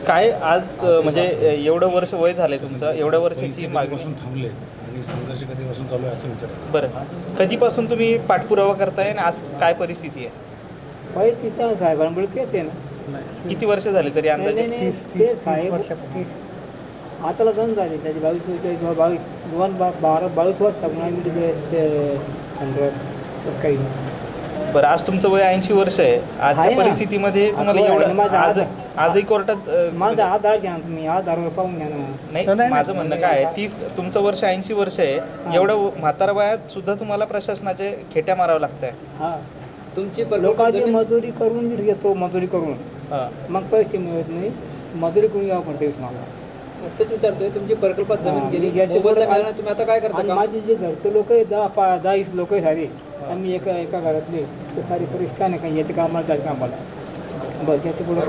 काय आज म्हणजे एवढं वर्ष वय झालंय तुमचं, एवढ्या वर्षाची मागणी थांबले आणि संघर्ष कधीपासून चालू आहे असं विचार. बरं, कधीपासून तुम्ही पाठपुरावा करताय आणि आज काय परिस्थिती आहे? पाहिजे तिथं साहेबांमुळे तेच आहे ना. किती वर्ष झाली तरी अंदाजे? ते साहेब आता लग्न झाले त्याची 22 वर्ष टाकून आम्ही ते काही नाही. बरं, आज तुमचं वय 80 वर्ष आहे. आजच्या आहे ना. परिस्थितीमध्ये तुम्हाला आता एवढं माझा आजही कोर्टात माझा आधार घ्या तुम्ही, आधार पाहून घ्या ना. नाही, माझं म्हणणं काय आहे, तुमचं वर्ष 80 वर्ष आहे, एवढं म्हातारा वयात सुद्धा तुम्हाला प्रशासनाचे खेट्या मारावं लागतंय. हा, तुमची लोकांची मजुरी करून घेतो, मजुरी करून मग पैसे मिळत नाही, मजुरी करून घ्यावं पडते तुम्हाला. तेच विचारतोय, तुमची प्रकल्पात जमीन गेली, तुम्ही आता काय करता? माझे जे घरचे लोक आहेत 10-20 लोक आहे सारे, आम्ही एका घरातले ते सारी परेशान आहे. काही याच्या कामाला जायचं कामाला बस याच्या पुढे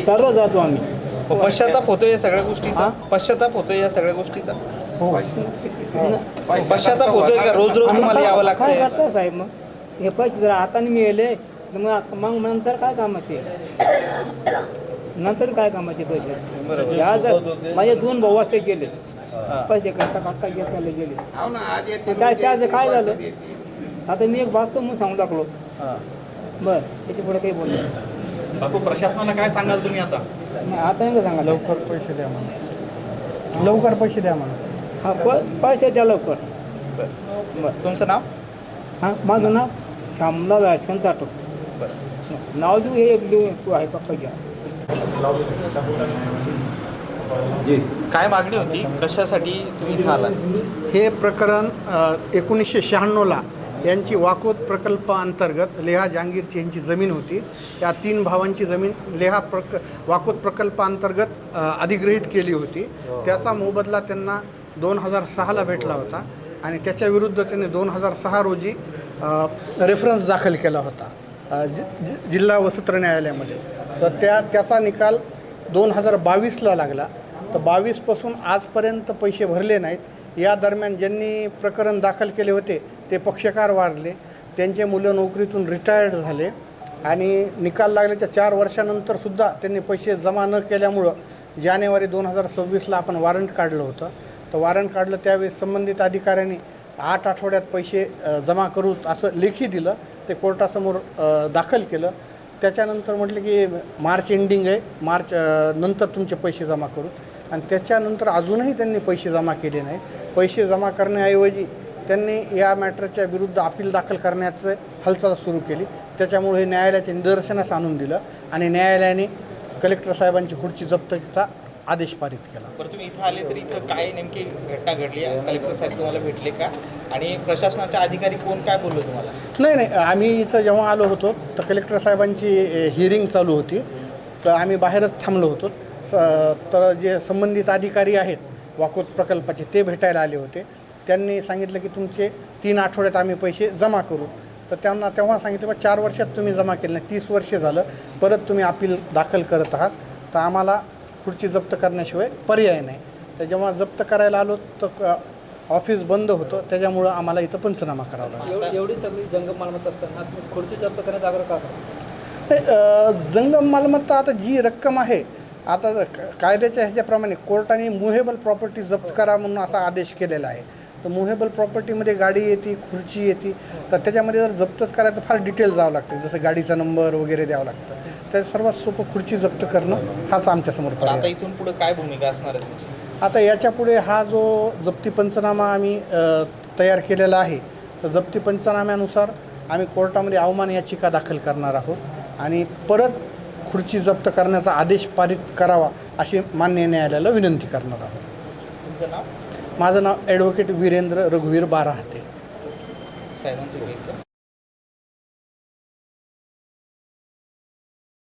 सर्व जातो आम्ही. पश्चाताप होतोय या सगळ्या गोष्टीचा? पश्चाताप होतोय या सगळ्या गोष्टीचा? पश्चाताप होतोय का? रोज रोज तुम्हाला यावं काय लागतंय? करता साहेब? मग हे पैसे जर आता मिळाले मग नंतर काय कामाचे? नंतर काय कामाचे पैसे? माझे 2 भाऊ असे गेले, पैसे करता घेतले गेले. काय त्याचं काय झालं? आता मी एक बागतो म्हणून सांगू लागलो. बरं, त्याच्या पुढे काही बोललो. बापू, प्रशासनाला काय सांगाल तुम्ही आता? नाही, आता नाही सांगा. लवकर पैसे द्या मला, लवकर पैसे द्या मला. हा, पैसे द्या लवकर. बरं, तुमचं नाव? हां, माझं नाव श्यामलाल राजकांत आठव. नाव देऊ हे एक देऊ तू आहे पप्पा घ्या. काय मागणी होती, कशासाठी तुम्ही इथं आलात? हे प्रकरण 1996ला यांची वाकोद प्रकल्पाअंतर्गत लेहा जहांगीरची यांची जमीन होती. त्या 3 भावांची जमीन वाकोद प्रकल्पाअंतर्गत अधिग्रहित केली होती. त्याचा मोबदला त्यांना 2006ला भेटला होता आणि त्याच्या विरुद्ध त्यांनी 2006 रोजी रेफरन्स दाखल केला होता जिल्हा व सत्र न्यायालयामध्ये. तर त्याचा निकाल 2022ला लागला. तर 22पासून आजपर्यंत पैसे भरले नाहीत. या दरम्यान ज्यांनी प्रकरण दाखल केले होते ते पक्षकार वारले, त्यांचे मुलं नोकरीतून रिटायर्ड झाले आणि निकाल लागल्याच्या 4 वर्षानंतरसुद्धा त्यांनी पैसे जमा न केल्यामुळं जानेवारी 2026ला आपण वॉरंट काढलं होतं. तर वॉरंट काढलं त्यावेळेस संबंधित अधिकाऱ्यांनी 8 आठवड्यात पैसे जमा करू असं लेखी दिलं. ते कोर्टासमोर दाखल केलं. त्याच्यानंतर म्हटलं की मार्च एंडिंग आहे, मार्च नंतर तुमचे पैसे जमा करू. आणि त्याच्यानंतर अजूनही त्यांनी पैसे जमा केले नाहीत. पैसे जमा करण्याऐवजी त्यांनी या मॅटरच्या विरुद्ध अपील दाखल करण्याचं हालचाल सुरू केली. त्याच्यामुळे हे न्यायालयाच्या निदर्शनास आणून दिलं आणि न्यायालयाने कलेक्टर साहेबांची खुर्ची जप्तीचा आदेश पारित केला. बरं, तुम्ही इथं आले तर इथं काय नेमकी घटना घडली? कलेक्टर साहेब तुम्हाला भेटले का? आणि प्रशासनाचे अधिकारी कोण काय बोललो तुम्हाला? नाही, आम्ही इथं जेव्हा आलो होतो तर कलेक्टर साहेबांची हिअरिंग चालू होती. तर आम्ही बाहेरच थांबलो होतो. तर जे संबंधित अधिकारी आहेत वाकोद प्रकल्पाचे ते भेटायला आले होते. त्यांनी सांगितलं की तुमचे 3 आठवड्यात आम्ही पैसे जमा करू. तर त्यांना तेव्हा सांगितलं 4 वर्षात तुम्ही जमा केले नाही, 30 वर्षे झालं, परत तुम्ही अपील दाखल करत आहात, तर आम्हाला पुढची जप्त करण्याशिवाय पर्याय नाही. तर जेव्हा जप्त करायला आलो तर ऑफिस बंद होतं, त्याच्यामुळं आम्हाला इथं पंचनामा करावा लागला. एवढी सगळी जंगम मालमत्ता असताना खुर्ची जप्त करण्याचा आग्रह का नाही, जंगम मालमत्ता आता जी रक्कम आहे, आता कायद्याच्या ह्याच्याप्रमाणे कोर्टाने मुव्हेबल प्रॉपर्टी जप्त करा म्हणून असा आदेश केलेला आहे. तर मुव्हेबल प्रॉपर्टीमध्ये गाडी येते, खुर्ची येते. तर त्याच्यामध्ये जर जप्तच करायचं फार डिटेल जावं लागतं, जसं गाडीचा नंबर वगैरे द्यावं लागतं. त्या सर्वात सोपं खुर्ची जप्त करणं हाच आमच्यासमोर पर्याय. आता इथून पुढे काय भूमिका असणार आहे तुमची? आता याच्यापुढे हा जो जप्ती पंचनामा आम्ही तयार केलेला आहे, तर जप्ती पंचनाम्यानुसार आम्ही कोर्टामध्ये अवमान याचिका दाखल करणार आहोत आणि परत खुर्ची जप्त करण्याचा आदेश पारित करावा अशी माननीय न्यायालयाला विनंती करणार आहोत. तुमचं नाव? माझं नाव ॲडव्होकेट वीरेंद्र रघुवीर बाराहाते. साहेबांचं